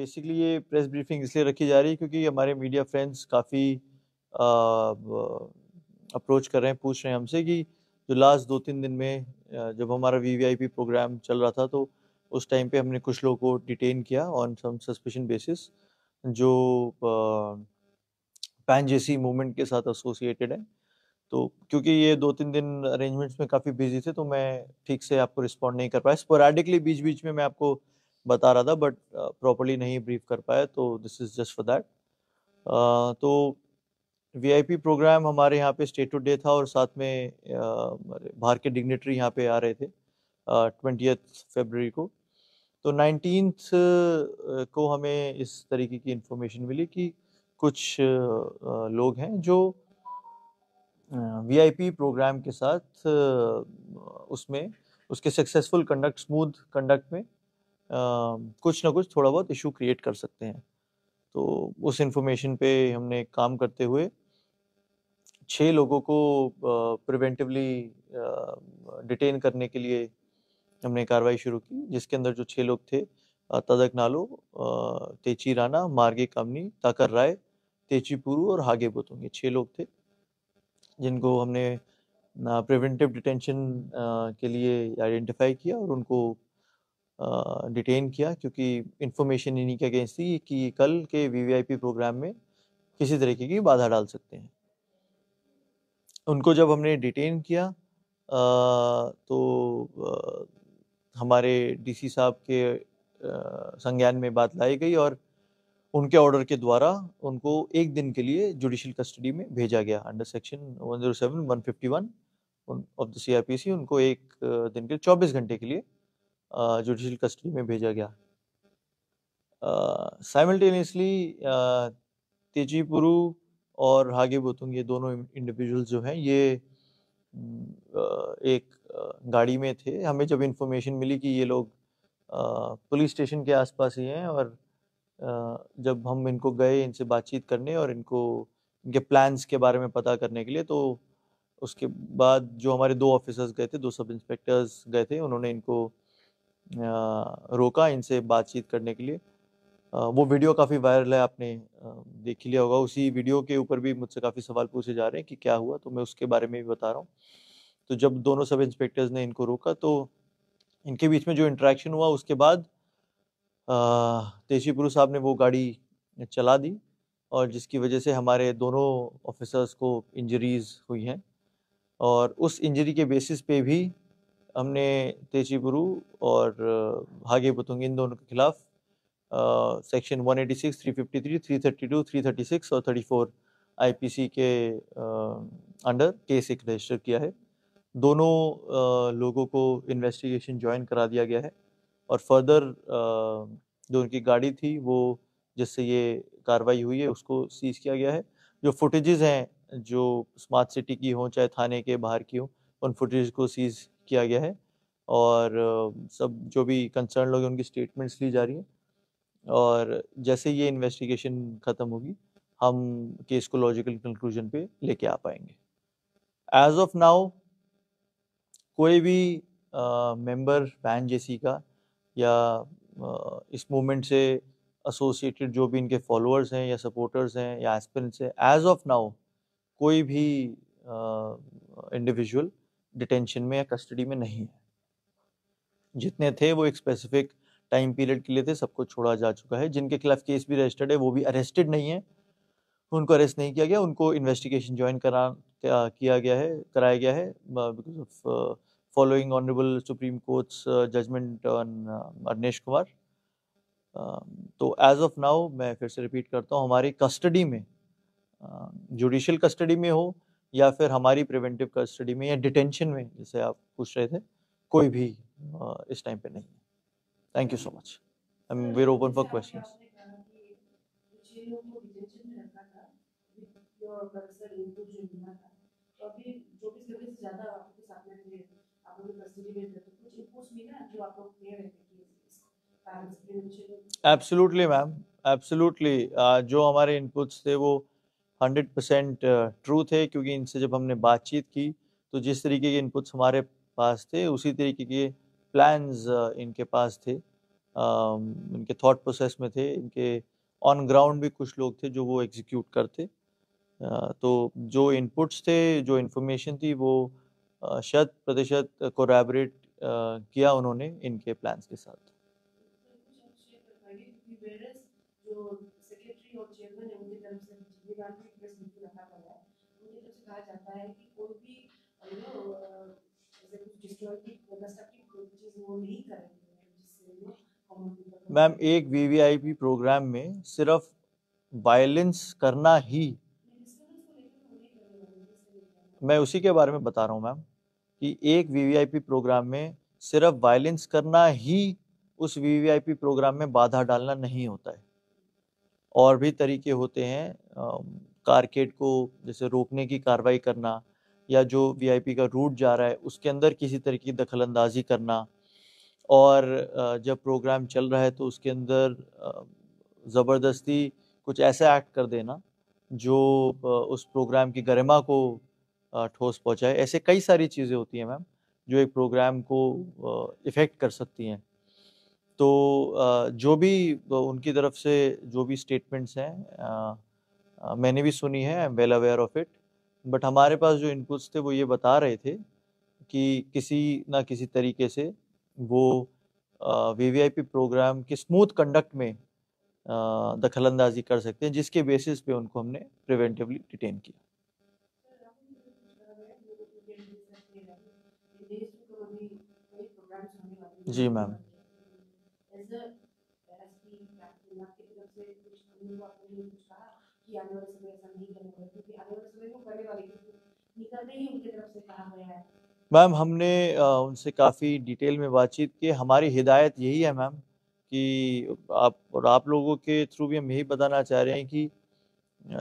Basically ये press briefing इसलिए रखी जा रही है क्योंकि हमारे मीडिया फ्रेंड्स काफ़ी अप्रोच कर रहे हैं, पूछ रहे हैं हमसे कि जो लास्ट 2-3 दिन में जब हमारा वीवीआईपी प्रोग्राम चल रहा था तो उस टाइम पे हमने कुछ लोगों को डिटेन किया ऑन सम सस्पिशन बेसिस जो पैन जेसी मूवमेंट के साथ एसोसिएटेड है। तो क्योंकि ये 2-3 दिन अरेंजमेंट्स में काफ़ी बिजी थे तो मैं ठीक से आपको रिस्पॉन्ड नहीं कर पाया। स्पोरेडिकली बीच-बीच में मैं आपको बता रहा था बट प्रॉपर्ली नहीं ब्रीफ कर पाया, तो this is just for that. तो वीआईपी प्रोग्राम हमारे यहाँ पे स्टेटहुड डे था और साथ में बाहर के डिग्नेटरी यहाँ पे आ रहे थे 20th फरवरी को। तो 19th को हमें इस तरीके की इंफॉर्मेशन मिली कि कुछ लोग हैं जो वीआईपी प्रोग्राम के साथ उसमें उसके सक्सेसफुल कंडक्ट, स्मूथ कंडक्ट में कुछ ना कुछ थोड़ा बहुत इशू क्रिएट कर सकते हैं। तो उस इंफॉर्मेशन पे हमने काम करते हुए 6 लोगों को प्रिवेंटिवली डिटेन करने के लिए हमने कार्रवाई शुरू की, जिसके अंदर जो 6 लोग थे तदक नालो, तेची राणा, मार्गे कामनी, ताकर राय, तेची पुरू और हागे बुतुंग, ये 6 लोग थे जिनको हमने प्रिवेंटिव डिटेंशन के लिए आइडेंटिफाई किया और उनको डिटेन किया क्योंकि इंफॉर्मेशन इन्हीं के अगेंस्ट थी कि कल के वीवीआईपी प्रोग्राम में किसी तरीके की बाधा डाल सकते हैं। उनको जब हमने डिटेन किया तो हमारे डीसी साहब के संज्ञान में बात लाई गई और उनके ऑर्डर के द्वारा उनको एक दिन के लिए जुडिशियल कस्टडी में भेजा गया under section 107 151 of the CrPC. उनको एक दिन के 24 घंटे के लिए जुडिशियल कस्टडी में भेजा गया। साइमल्टेनियसली तेजी पुरू और हागे बुतुंग, ये दोनों इंडिविजुअल्स जो हैं ये एक गाड़ी में थे। हमें जब इंफॉर्मेशन मिली कि ये लोग पुलिस स्टेशन के आसपास ही हैं और जब हम इनको गए इनसे बातचीत करने और इनको इनके प्लान्स के बारे में पता करने के लिए, तो उसके बाद जो हमारे 2 ऑफिसर्स गए थे, 2 सब इंस्पेक्टर्स गए थे, उन्होंने इनको रोका इनसे बातचीत करने के लिए। वो वीडियो काफ़ी वायरल है, आपने देख ही लिया होगा। उसी वीडियो के ऊपर भी मुझसे काफ़ी सवाल पूछे जा रहे हैं कि क्या हुआ, तो मैं उसके बारे में भी बता रहा हूँ। तो जब दोनों सब इंस्पेक्टर्स ने इनको रोका तो इनके बीच में जो इंटरेक्शन हुआ उसके बाद तेजी पुरू साहब ने वो गाड़ी चला दी और जिसकी वजह से हमारे दोनों ऑफिसर्स को इंजरीज हुई हैं और उस इंजरी के बेसिस पे भी हमने तेजी पुरू और हागे बुतुंग इन दोनों के खिलाफ सेक्शन 186, 353, 332, 336 और 34 आईपीसी के अंडर केस एक रजिस्टर किया है। दोनों लोगों को इन्वेस्टिगेशन ज्वाइन करा दिया गया है और फर्दर जो उनकी गाड़ी थी वो जिससे ये कार्रवाई हुई है उसको सीज किया गया है। जो फुटेजेस हैं जो स्मार्ट सिटी की हों चाहे थाने के बाहर की हों, उन फुटेज को सीज किया गया है और सब जो भी कंसर्न लोग हैं उनकी स्टेटमेंट्स ली जा रही हैं और जैसे ये इन्वेस्टिगेशन ख़त्म होगी हम केस को लॉजिकल कंक्लूजन पे लेके आ पाएंगे। एज ऑफ नाउ कोई भी मेंबर पैन जेसी का या इस मूवमेंट से एसोसिएटेड जो भी इनके फॉलोअर्स हैं या सपोर्टर्स हैं या एस्पिरेंट्स हैं, एज ऑफ नाउ कोई भी इंडिविजुअल डिटेंशन में या कस्टडी में नहीं है। जितने थे वो एक स्पेसिफिक टाइम पीरियड के लिए थे, सबको छोड़ा जा चुका है। जिनके खिलाफ केस भी रजिस्टर्ड है वो भी अरेस्टेड नहीं है, उनको अरेस्ट नहीं किया गया, उनको इन्वेस्टिगेशन ज्वाइन कराया गया है because of following honourable supreme court's judgement on Avneesh Kumar. तो एज ऑफ नाउ मैं फिर से रिपीट करता हूँ, हमारी कस्टडी में जुडिशियल कस्टडी में हो या फिर हमारी प्रिवेंटिव कस्टडी में या डिटेंशन में जैसे आप पूछ रहे थे, कोई भी इस टाइम पे नहीं है। Thank you so much. I am very open for questions. Absolutely ma'am, absolutely. जो हमारे इनपुट्स थे वो 100% ट्रू थे क्योंकि इनसे जब हमने बातचीत की तो जिस तरीके के इनपुट्स हमारे पास थे उसी तरीके के प्लान्स इनके पास थे इनके थॉट प्रोसेस में थे, इनके ऑन ग्राउंड भी कुछ लोग थे जो वो एग्जीक्यूट करते। तो जो इनपुट्स थे, जो इन्फॉर्मेशन थी, वो शत प्रतिशत कोलैबोरेट किया उन्होंने इनके प्लान्स के साथ। जो सेक्रेटरी और चेयरमैन है उनकी तरफ से जिम्मेदार भी प्रेस मीटिंग रखा गया है, उनकी तरफ से कहा जाता है कि कोई भी ऐसे कुछ डिस्ट्रक्टिव कंस्ट्रक्टिव चीज वो नहीं करेंगे जिससे मैम, एक वीवीआईपी प्रोग्राम में सिर्फ वायलेंस करना ही, मैं उसी के बारे में बता रहा हूँ मैम, कि एक वीवीआईपी प्रोग्राम में सिर्फ वायलेंस करना ही उस वीवीआईपी प्रोग्राम में बाधा डालना नहीं होता है। और भी तरीके होते हैं कारकेड को जैसे रोकने की कार्रवाई करना, या जो वीआईपी का रूट जा रहा है उसके अंदर किसी तरह की दखलंदाजी करना, और जब प्रोग्राम चल रहा है तो उसके अंदर ज़बरदस्ती कुछ ऐसा एक्ट कर देना जो उस प्रोग्राम की गरिमा को ठोस पहुंचाए। ऐसे कई सारी चीज़ें होती हैं मैम जो एक प्रोग्राम को इफ़ेक्ट कर सकती हैं। तो जो भी उनकी तरफ से जो भी स्टेटमेंट्स हैं मैंने भी सुनी है, I am well aware of it, but हमारे पास जो इनपुट्स थे वो ये बता रहे थे कि किसी ना किसी तरीके से वो वीवीआईपी प्रोग्राम के स्मूथ कंडक्ट में दखलंदाजी कर सकते हैं, जिसके बेसिस पे उनको हमने प्रिवेंटिवली डिटेन किया। जी मैम। मैम, हमने उनसे काफ़ी डिटेल में बातचीत की। हमारी हिदायत यही है मैम कि आप लोगों के थ्रू भी हम यही बताना चाह रहे हैं कि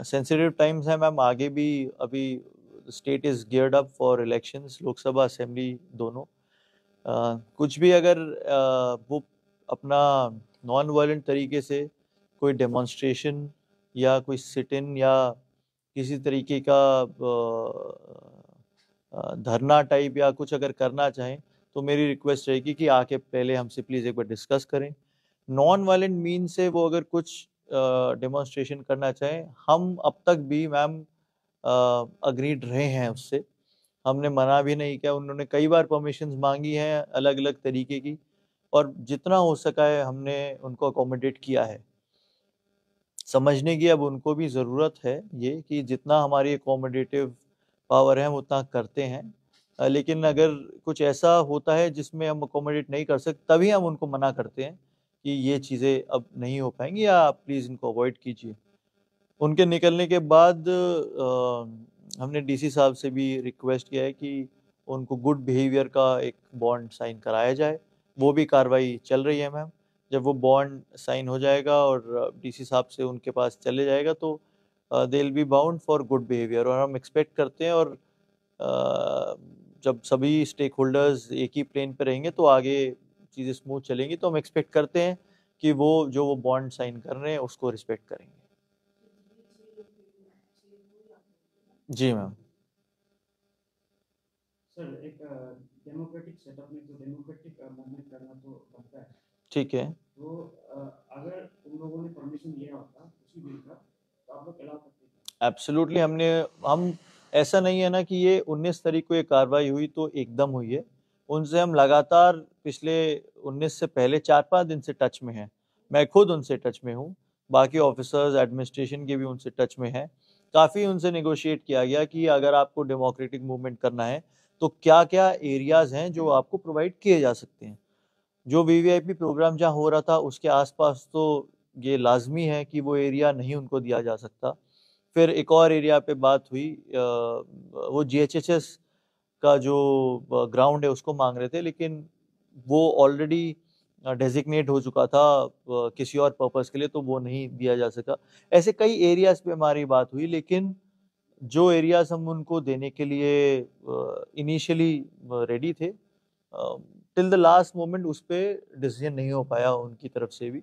सेंसिटिव टाइम्स है मैम, आगे भी अभी state is geared up for elections, Lok Sabha assembly दोनों। कुछ भी अगर वो अपना नॉन वायलेंट तरीके से कोई डेमोन्स्ट्रेशन या कोई सिट इन या किसी तरीके का धरना टाइप या कुछ अगर करना चाहें तो मेरी रिक्वेस्ट रहेगी कि आके पहले हमसे प्लीज़ एक बार डिस्कस करें। नॉन वायलेंट मीन से वो अगर कुछ डेमोन्स्ट्रेशन करना चाहें, हम अब तक भी मैम अग्रीड रहे हैं उससे, हमने मना भी नहीं किया। उन्होंने कई बार परमिशंस मांगी हैं अलग अलग तरीके की, और जितना हो सका है हमने उनको अकोमोडेट किया है। समझने की अब उनको भी ज़रूरत है ये कि जितना हमारी अकोमोडेटिव पावर है हम उतना करते हैं, लेकिन अगर कुछ ऐसा होता है जिसमें हम अकोमोडेट नहीं कर सकते तभी हम उनको मना करते हैं कि ये चीज़ें अब नहीं हो पाएंगी या आप प्लीज़ इनको अवॉइड कीजिए। उनके निकलने के बाद हमने डीसी साहब से भी रिक्वेस्ट किया है कि उनको गुड बिहेवियर का एक बॉन्ड साइन कराया जाए। वो भी कार्रवाई चल रही है मैम। जब वो बॉन्ड साइन हो जाएगा और डीसी साहब से उनके पास चले जाएगा तो they will be bound for good behaviour, और हम एक्सपेक्ट करते हैं, और जब सभी स्टेक होल्डर्स एक ही प्लेन पे रहेंगे तो आगे चीज़ें स्मूथ चलेंगी। तो हम एक्सपेक्ट करते हैं कि वो बॉन्ड साइन कर रहे हैं उसको रिस्पेक्ट करेंगे। जी मैम। सर, एक डेमोक्रेटिक सेटअप में तो डेमोक्रेटिक मूवमेंट करना तो बनता है, ठीक है। तो अगर उन लोगों ने परमिशन लिया होता उसी बिल का तो आप लोग अलाउ करते? एब्सोल्युटली, हम ऐसा नहीं है ना कि ये 19 तारीख को ये कार्रवाई हुई तो एकदम हुई है। उनसे हम लगातार पिछले 19 से पहले 4-5 दिन से टच में हैं। मैं खुद उनसे टच में हूँ, बाकी ऑफिसर्स एडमिनिस्ट्रेशन के भी उनसे टच में हैं। काफ़ी उनसे नेगोशिएट किया गया कि अगर आपको डेमोक्रेटिक मूवमेंट करना है तो क्या-क्या एरियाज़ हैं जो आपको प्रोवाइड किए जा सकते हैं। जो वीवीआईपी प्रोग्राम जहाँ हो रहा था उसके आसपास तो ये लाजमी है कि वो एरिया नहीं उनको दिया जा सकता। फिर एक और एरिया पे बात हुई, वो जीएचएसएस का जो ग्राउंड है उसको मांग रहे थे, लेकिन वो ऑलरेडी डेजिग्नेट हो चुका था किसी और पर्पस के लिए, तो वो नहीं दिया जा सका। ऐसे कई एरियाज पे हमारी बात हुई, लेकिन जो एरियाज हम उनको देने के लिए इनिशियली रेडी थे, टिल द लास्ट मोमेंट उस पर डिसीजन नहीं हो पाया उनकी तरफ से भी।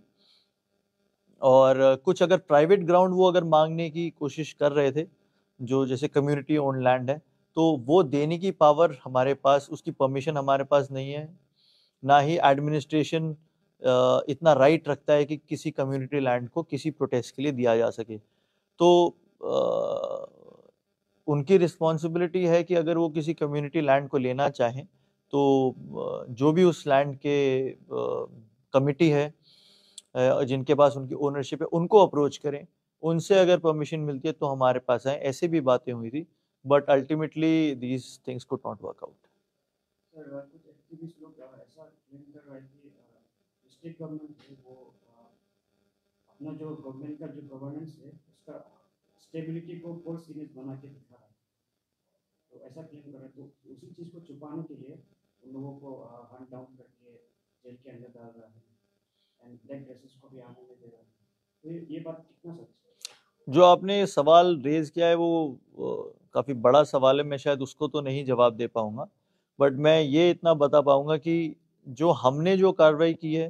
और कुछ अगर प्राइवेट ग्राउंड वो अगर मांगने की कोशिश कर रहे थे, जो जैसे कम्युनिटी ओन लैंड है, तो वो देने की पावर हमारे पास, उसकी परमिशन हमारे पास नहीं है। ना ही एडमिनिस्ट्रेशन इतना राइट रखता है कि किसी कम्युनिटी लैंड को किसी प्रोटेस्ट के लिए दिया जा सके। तो उनकी रिस्पॉन्सिबिलिटी है कि अगर वो किसी कम्युनिटी लैंड को लेना चाहें तो जो भी उस लैंड के कमिटी है जिनके पास उनकी ओनरशिप है उनको अप्रोच करें, उनसे अगर परमिशन मिलती है तो हमारे पास आए। ऐसे भी बातें हुई थी, but ultimately these things could not work out. Sir कुछ एक्टिविस्ट लोग ऐसा क्लेम कर रहे हैं कि स्टेट गवर्नमेंट है वो अपना जो गवर्नमेंट का जो गवर्नेंस है उसका स्टेबिलिटी को बहुत सीरियस बना के दिखा रहा है, तो ऐसा क्लेम कर रहे हैं। तो उसी चीज़ को छुपाने के लिए उन लोगों को हंट डाउन करके जेल के अंदर डाल रहा है एंड ब्लैक ड्रेसेस को भी आने नहीं दे रहा है। तो ये बात कितना सच है? जो आपने सवाल रेज किया है वो काफ़ी बड़ा सवाल है, मैं शायद उसको तो नहीं जवाब दे पाऊंगा, बट मैं ये इतना बता पाऊंगा कि जो हमने जो कार्रवाई की है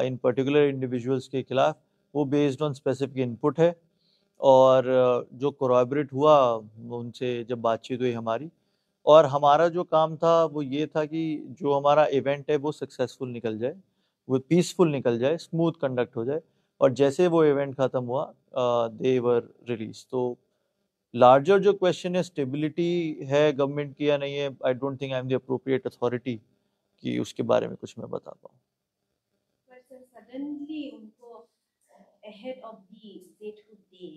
इन पर्टिकुलर इंडिविजुअल्स के खिलाफ वो बेस्ड ऑन स्पेसिफिक इनपुट है, और जो कोरॉबरेट हुआ उनसे जब बातचीत हुई हमारी, और हमारा जो काम था वो ये था कि जो हमारा इवेंट है वो सक्सेसफुल निकल जाए, वो पीसफुल निकल जाए, स्मूथ कंडक्ट हो जाए। और जैसे वो इवेंट ख़त्म हुआ दे वर रिलीज। तो लार्जर जो क्वेश्चन है स्टेबिलिटी है गवर्नमेंट की या नहीं है, I don't think I am the appropriate authority कि उसके बारे में कुछ मैं बता पाऊँ। But sir, suddenly उनको ahead of the statehood day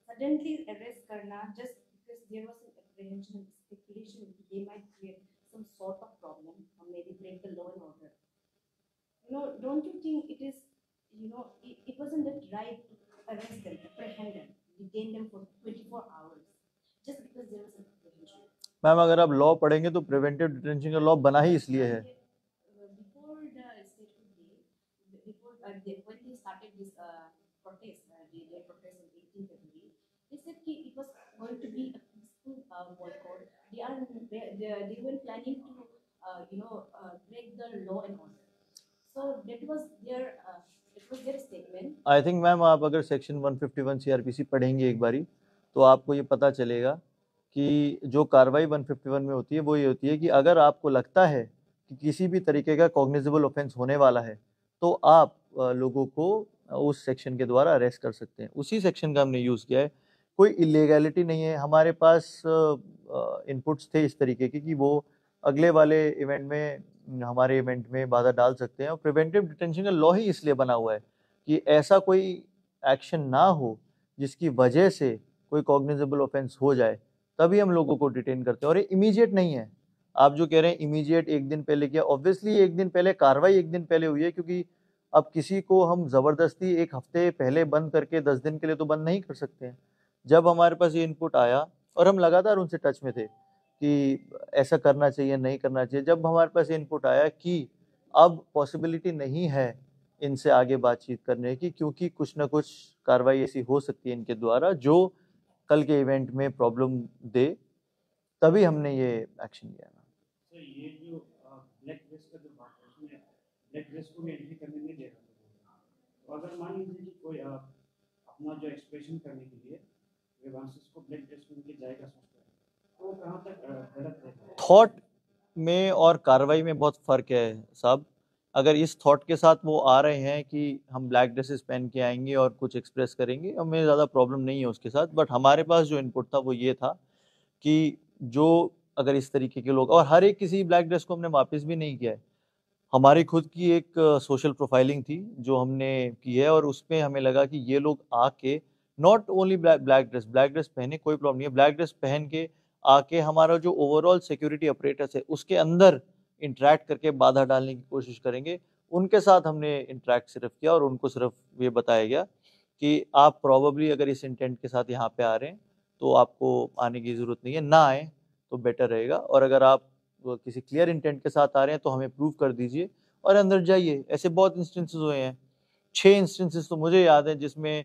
suddenly arrest करना just because there was an apprehension and speculation that they might create some sort of problem or maybe break the law and order. Don't you think it is, it wasn't that right to arrest them, apprehend them, detain them for 24 hours just because there was an apprehension? Ma'am अगर आप law पढ़ेंगे तो preventive detention का law बना ही इसलिए है। Before the statehood day, when they started this protest, the protest on 18th February, they said it was going to be a peaceful boycott. They were planning to break the law and order. So that was their statement. I think ma'am आप अगर section 151 CrPC पढ़ेंगे एक बारी तो आपको ये पता चलेगा कि जो कार्रवाई 151 में होती है वो ये होती है कि अगर आपको लगता है कि किसी भी तरीके का कॉग्निजेबल ऑफेंस होने वाला है तो आप लोगों को उस सेक्शन के द्वारा अरेस्ट कर सकते हैं। उसी सेक्शन का हमने यूज़ किया है, कोई इलीगैलिटी नहीं है। हमारे पास इनपुट्स थे इस तरीके के कि वो अगले वाले इवेंट में हमारे इवेंट में बाधा डाल सकते हैं, और प्रिवेंटिव डिटेंशन का लॉ ही इसलिए बना हुआ है कि ऐसा कोई एक्शन ना हो जिसकी वजह से कोई कॉग्निजेबल ऑफेंस हो जाए, तभी हम लोगों को डिटेन करते हैं। और ये इमीडिएट नहीं है। आप जो कह रहे हैं इमीडिएट एक दिन पहले किया, ऑब्वियसली एक दिन पहले कार्रवाई एक दिन पहले हुई है, क्योंकि अब किसी को हम ज़बरदस्ती एक हफ्ते पहले बंद करके 10 दिन के लिए तो बंद नहीं कर सकते हैं। जब हमारे पास ये इनपुट आया और हम लगातार उनसे टच में थे कि ऐसा करना चाहिए नहीं करना चाहिए, जब हमारे पास ये इनपुट आया कि अब पॉसिबिलिटी नहीं है इनसे आगे बातचीत करने की, क्योंकि कुछ ना कुछ कार्रवाई ऐसी हो सकती है इनके द्वारा जो कल के इवेंट में प्रॉब्लम दे, तभी हमने ये एक्शन लिया। सर ये जो ब्लैक ड्रेस का जो बात है उसमें ब्लैक ड्रेस को भी एंट्री करने नहीं दे रहा, तो अगर मान लीजिए कि कोई अपना जो एक्सप्रेशन करने के लिए ग्रीवांसेस को ब्लैक ड्रेस में लेके जाएगा सोचता है, तो कहाँ तक गलत है? थॉट में और कार्रवाई में बहुत फ़र्क है साहब। अगर इस थॉट के साथ वो आ रहे हैं कि हम ब्लैक ड्रेसेस पहन के आएंगे और कुछ एक्सप्रेस करेंगे, हमें ज़्यादा प्रॉब्लम नहीं है उसके साथ। बट हमारे पास जो इनपुट था वो ये था कि जो अगर इस तरीके के लोग, और हर एक किसी ब्लैक ड्रेस को हमने वापस भी नहीं किया है, हमारी खुद की एक सोशल प्रोफाइलिंग थी जो हमने की है, और उसमें हमें लगा कि ये लोग आके नॉट ओनली ब्लैक ड्रेस पहने कोई प्रॉब्लम नहीं है, ब्लैक ड्रेस पहन के आके हमारा जो ओवरऑल सिक्योरिटी अपरेटस है उसके अंदर इंटरेक्ट करके बाधा डालने की कोशिश करेंगे। उनके साथ हमने इंटरेक्ट सिर्फ किया और उनको सिर्फ ये बताया गया कि आप प्रॉबली अगर इस इंटेंट के साथ यहाँ पे आ रहे हैं तो आपको आने की ज़रूरत नहीं है, ना आए तो बेटर रहेगा, और अगर आप किसी क्लियर इंटेंट के साथ आ रहे हैं तो हमें प्रूव कर दीजिए और अंदर जाइए। ऐसे बहुत इंस्टेंसेस हुए हैं, 6 इंस्टेंसेस तो मुझे याद है जिसमें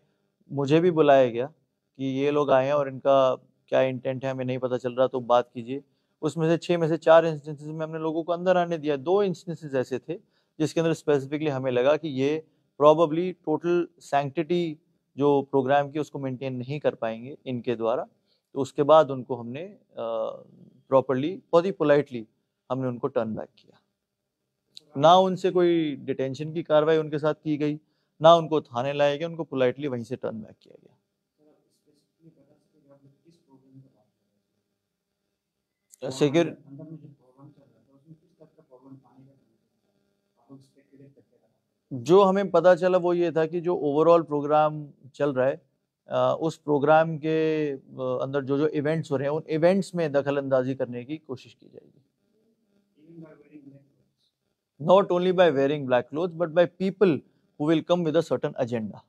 मुझे भी बुलाया गया कि ये लोग आए हैं और इनका क्या इंटेंट है हमें नहीं पता चल रहा, तो बात कीजिए। उसमें से 6 में से 4 इंस्टेंसेस में हमने लोगों को अंदर आने दिया। 2 इंस्टेंसेस ऐसे थे जिसके अंदर स्पेसिफिकली हमें लगा कि ये प्रॉबली टोटल सैंक्टिटी जो प्रोग्राम की उसको मेंटेन नहीं कर पाएंगे इनके द्वारा, तो उसके बाद उनको हमने प्रॉपर्ली बहुत ही पोलाइटली हमने उनको टर्न बैक किया। ना उनसे कोई डिटेंशन की कार्रवाई उनके साथ की गई, ना उनको थाने लाया गया, उनको पोलाइटली वहीं से टर्न बैक किया गया। स्पेसिफिकली बता सकते हैं आप लोग किस प्रोग्राम की बात कर रहे हैं? सिक्योर अंदर में जो प्रोग्राम चल रहा था उसमें किस तरह का प्रॉब्लम पानी का आप लोग स्पेकुलेट करके रहा? जो हमें पता चला वो ये था कि जो ओवरऑल प्रोग्राम चल रहा है, उस प्रोग्राम के अंदर जो जो इवेंट्स हो रहे हैं उन इवेंट्स में दखल अंदाजी करने की कोशिश की जाएगी। Even by wearing black clothes. Not only by wearing black clothes, but by people who will come with a certain agenda.